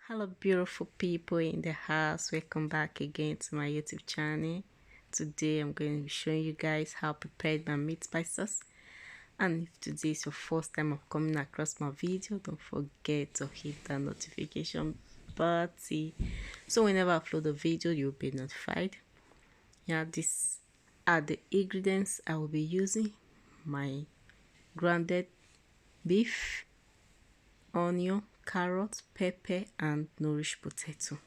Hello beautiful people in the house, welcome back again to my YouTube channel. Today I'm going to be showing you guys how I prepared my meat pie sauce. And if today is your first time of coming across my video, don't forget to hit that notification button so whenever I upload a video you'll be notified. Yeah, these are the ingredients I will be using: my grounded beef, onion, carrot, pepper and nourished potato.